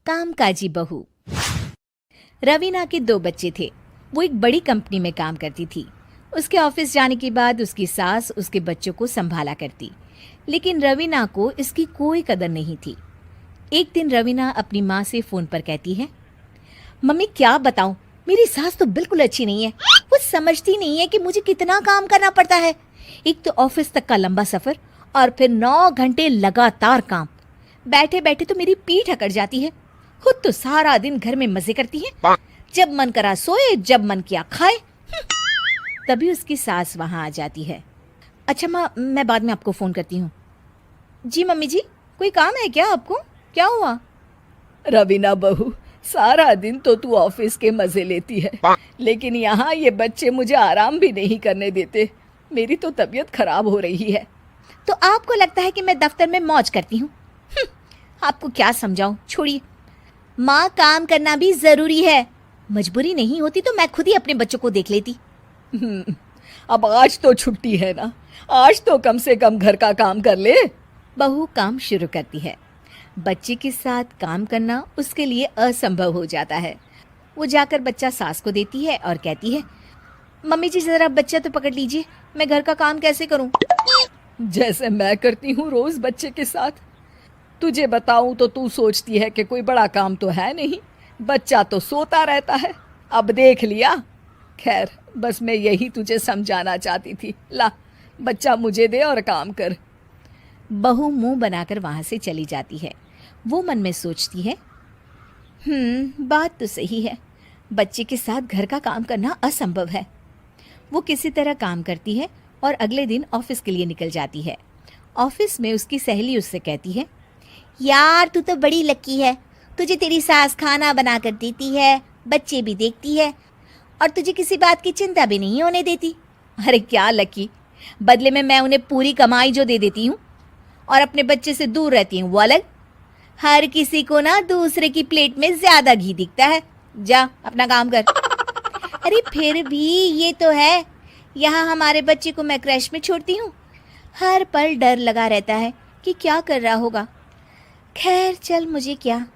कामकाजी बहू। रवीना के 2 बच्चे थे। वो एक बड़ी कंपनी में काम करती थी। उसके ऑफिस जाने के बाद उसकी सास उसके बच्चों को संभाला करती, लेकिन रवीना को इसकी कोई कदर नहीं थी। एक दिन रवीना अपनी माँ से फ़ोन पर कहती है, मम्मी क्या बताऊं, मेरी सास तो बिल्कुल अच्छी नहीं है। वो समझती नहीं है कि मुझे कितना काम करना पड़ता है। एक तो ऑफिस तक का लंबा सफ़र और फिर 9 घंटे लगातार काम। बैठे बैठे तो मेरी पीठ अकड़ जाती है। खुद तो सारा दिन घर में मजे करती है, जब मन करा सोए, जब मन किया खाए। तभी उसकी सास वहां आ जाती है। अच्छा माँ, मैं बाद में आपको फ़ोन करती हूँ। जी मम्मी जी, कोई काम है क्या आपको? क्या हुआ? रवीना बहू, सारा दिन तो तू ऑफिस के मजे लेती है, लेकिन यहाँ ये बच्चे मुझे आराम भी नहीं करने देते। मेरी तो तबीयत खराब हो रही है। तो आपको लगता है कि मैं दफ्तर में मौज करती हूँ? आपको क्या समझाऊं, छोड़िए। माँ, काम करना भी जरूरी है। मजबूरी नहीं होती तो मैं खुद ही अपने बच्चों को देख लेती। अब आज तो छुट्टी है ना, आज तो कम से कम घर का काम कर ले। बहू काम शुरू करती है। बच्चे के साथ काम करना उसके लिए असंभव हो जाता है। वो जाकर बच्चा सास को देती है और कहती है, मम्मी जी जरा बच्चा तो पकड़ लीजिए, मैं घर का काम कैसे करूं? जैसे मैं करती हूँ रोज बच्चे के साथ। तुझे बताऊं तो तू सोचती है कि कोई बड़ा काम तो है नहीं, बच्चा तो सोता रहता है। अब देख लिया। खैर, बस मैं यही तुझे समझाना चाहती थी। ला, बच्चा मुझे दे और काम कर। बहू मुंह बनाकर वहां से चली जाती है। वो मन में सोचती है, बात तो सही है, बच्चे के साथ घर का काम करना असंभव है। वो किसी तरह काम करती है और अगले दिन ऑफिस के लिए निकल जाती है। ऑफिस में उसकी सहेली उससे कहती है, यार तू तो बड़ी लकी है, तुझे तेरी सास खाना बना कर देती है, बच्चे भी देखती है और तुझे किसी बात की चिंता भी नहीं होने देती। अरे क्या लकी, बदले में मैं उन्हें पूरी कमाई जो दे देती हूँ और अपने बच्चे से दूर रहती हूँ वो अलग। हर किसी को ना दूसरे की प्लेट में ज्यादा घी दिखता है। जा अपना काम कर। अरे फिर भी ये तो है, यहाँ हमारे बच्चे को मैं क्रैश में छोड़ती हूँ, हर पल डर लगा रहता है कि क्या कर रहा होगा। खैर चल, मुझे क्या।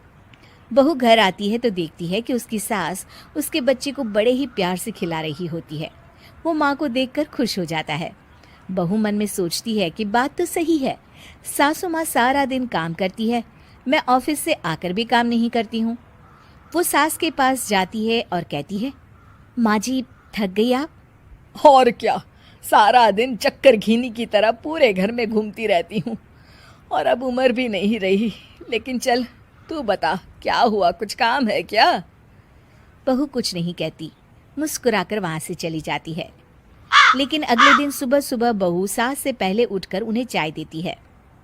बहू घर आती है तो देखती है कि उसकी सास उसके बच्चे को बड़े ही प्यार से खिला रही होती है। वो माँ को देखकर खुश हो जाता है। बहू मन में सोचती है कि बात तो सही है, सासू माँ सारा दिन काम करती है, मैं ऑफिस से आकर भी काम नहीं करती हूँ। वो सास के पास जाती है और कहती है, माँ जी थक गई आप? और क्या, सारा दिन चक्कर घीनी की तरह पूरे घर में घूमती रहती हूँ और अब उम्र भी नहीं रही। लेकिन चल तू बता, क्या हुआ, कुछ काम है क्या? बहू कुछ नहीं कहती, मुस्कुराकर वहां से चली जाती है। लेकिन अगले दिन सुबह सुबह बहू सास से पहले उठकर उन्हें चाय देती है।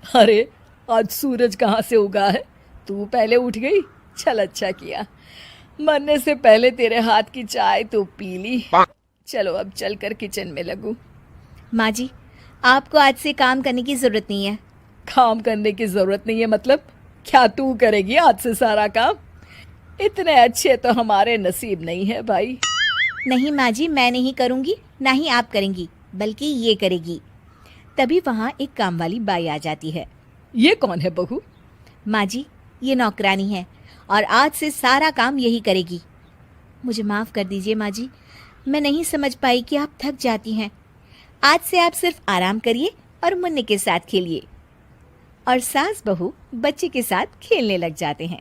अरे आज सूरज कहाँ से उगा है, तू पहले उठ गई। चल अच्छा किया, मरने से पहले तेरे हाथ की चाय तो पी ली। चलो अब चलकर किचन में लगूं। माँ जी, आपको आज से काम करने की जरूरत नहीं है। काम करने की जरूरत नहीं है मतलब? क्या तू करेगी आज से सारा काम? इतने अच्छे तो हमारे नसीब नहीं है भाई। नहीं माँ जी, मैं नहीं करूँगी, ना ही आप करेंगी, बल्कि ये करेगी। तभी वहाँ एक काम वाली बाई आ जाती है। ये कौन है बहू? माँ जी, ये नौकरानी है और आज से सारा काम यही करेगी। मुझे माफ़ कर दीजिए माँ जी, मैं नहीं समझ पाई कि आप थक जाती हैं। आज से आप सिर्फ आराम करिए और मुन्ने के साथ खेलिए। और सास बहू बच्चे के साथ खेलने लग जाते हैं।